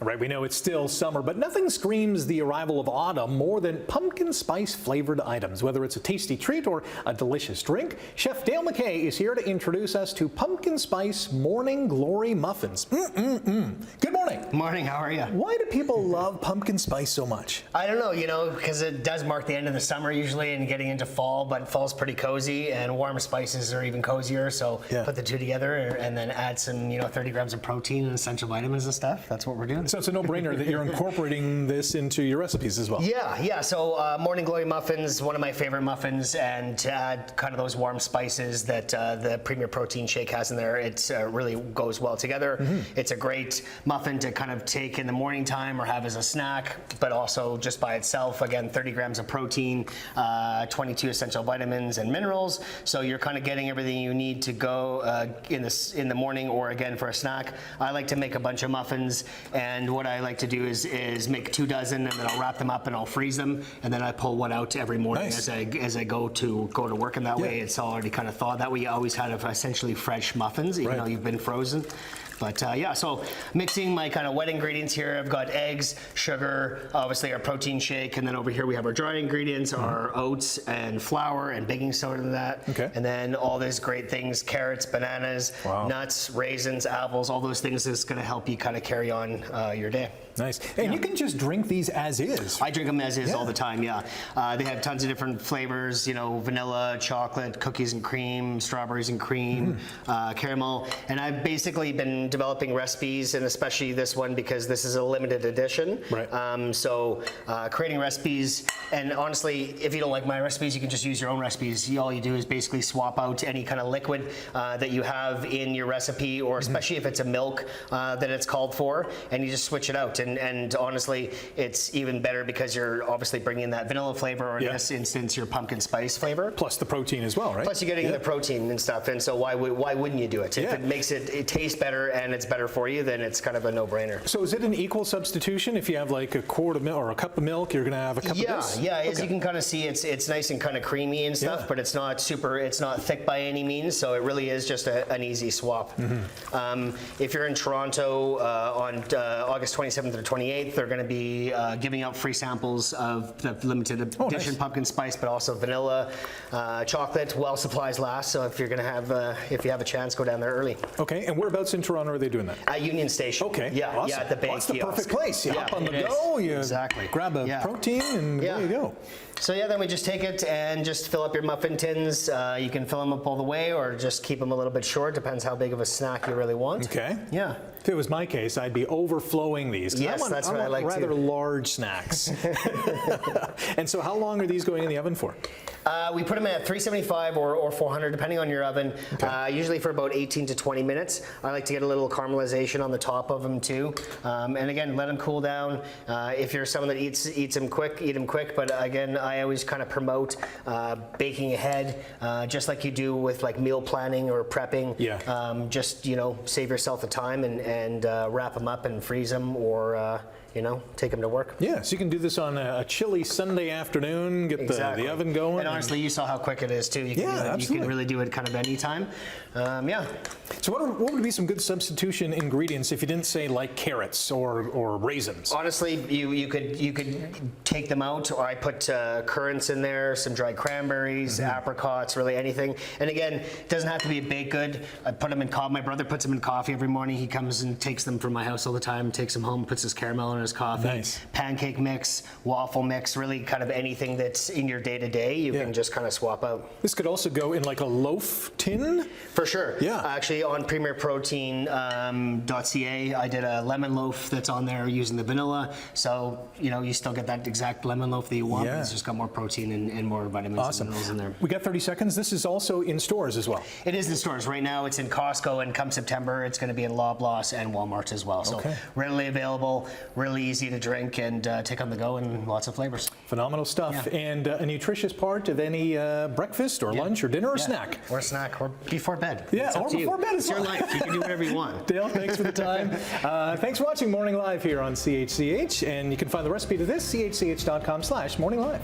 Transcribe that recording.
All right, we know it's still summer, but nothing screams the arrival of autumn more than pumpkin spice flavored items. Whether it's a tasty treat or a delicious drink, Chef Dale MacKay is here to introduce us to pumpkin spice morning glory muffins. Good morning. Morning, how are you? Why do people love pumpkin spice so much? I don't know, because it does mark the end of the summer usually and getting into fall, but fall's pretty cozy and warm spices are even cozier, so put the two together and then add some, 30 grams of protein and essential vitamins and stuff. That's what we're doing. So it's a no-brainer that you're incorporating this into your recipes as well. Yeah. So morning glory muffins, one of my favorite muffins, and to add kind of those warm spices that the Premier Protein Shake has in there, it really goes well together. It's a great muffin to kind of take in the morning time or have as a snack, but also just by itself. Again, 30 grams of protein, 22 essential vitamins and minerals. So you're kind of getting everything you need to go in the morning or again for a snack. I like to make a bunch of muffins, and what I like to do is make 2 dozen, and then I'll wrap them up and I'll freeze them, and then I pull one out every morning as I go to work, and that way it's already kind of thawed. That way you always have essentially fresh muffins, even though you've been frozen. But so mixing my kind of wet ingredients here, I've got eggs, sugar, obviously our protein shake, and then over here we have our dry ingredients, our oats and flour and baking soda in that. And then all these great things, carrots, bananas, nuts, raisins, apples, all those things that's going to help you kind of carry on your day. Nice. And you can just drink these as is. I drink them as is all the time, They have tons of different flavors, vanilla, chocolate, cookies and cream, strawberries and cream, caramel. And I've basically been developing recipes, and especially this one because this is a limited edition. So creating recipes, and honestly, if you don't like my recipes, you can just use your own recipes. All you do is basically swap out any kind of liquid that you have in your recipe, or especially if it's a milk that it's called for, and you just switch it out. And honestly, it's even better because you're obviously bringing that vanilla flavor, or in this instance, your pumpkin spice flavor. Plus the protein as well, right? Plus you're getting the protein and stuff, and so why wouldn't you do it? If it makes it taste better and it's better for you, then it's kind of a no-brainer. So is it an equal substitution? If you have like a quart of milk or a cup of milk, you're going to have a cup of this? Yeah. As you can kind of see, it's nice and kind of creamy and stuff, but it's not thick by any means, so it really is just an easy swap. If you're in Toronto on August 27th or 28th, they're going to be giving out free samples of the limited edition pumpkin spice, but also vanilla, chocolate, while supplies last. So if you're going to have, if you have a chance, go down there early. Okay, and whereabouts in Toronto are they doing that? At Union Station. Okay, awesome. At the bank that's the perfect place. You hop on the go, you grab a protein, and there you go. So then we just take it and just fill up your muffin tins. You can fill them up all the way, or just keep them a little bit short. Depends how big of a snack you really want. Okay. Yeah. If it was my case, I'd be overflowing these. Yes, that's what I like rather large snacks. And so how long are these going in the oven for? We put them at 375 or 400, depending on your oven, usually for about 18 to 20 minutes. I like to get a little caramelization on the top of them too. And again, let them cool down. If you're someone that eats them quick, eat them quick. But again, I always kind of promote baking ahead, just like you do with like meal planning or prepping. Just, save yourself the time and wrap them up and freeze them, or take them to work. Yeah, so you can do this on a chilly Sunday afternoon, get the oven going. And honestly, you saw how quick it is too. You can really do it kind of any time. So what would be some good substitution ingredients if you didn't say like carrots or raisins? Honestly, you could take them out, or I put currants in there, some dried cranberries, apricots, really anything. And again, it doesn't have to be a baked good. I put them in coffee. My brother puts them in coffee every morning. He comes and takes them from my house all the time, takes them home, puts his caramel in his coffee. Pancake mix, waffle mix, really kind of anything that's in your day-to-day, you can just kind of swap out. This could also go in like a loaf tin? For sure. Actually, on premierprotein.ca, I did a lemon loaf that's on there using the vanilla. So, you still get that exact lemon loaf that you want, but it's just got more protein and more vitamins and minerals in there. We got 30 seconds. This is also in stores as well. It is in stores. Right now, it's in Costco, and come September, it's going to be in Loblaws and Walmart as well. So readily available, really easy to drink, and take on the go, and lots of flavors. Phenomenal stuff. And a nutritious part of any breakfast or lunch or dinner or snack. Or snack, or before bed. Or before bed as well. It's your life. You can do whatever you want. Dale, thanks for the time. Thanks for watching Morning Live here on CHCH, and you can find the recipe to this, chch.com/morninglive.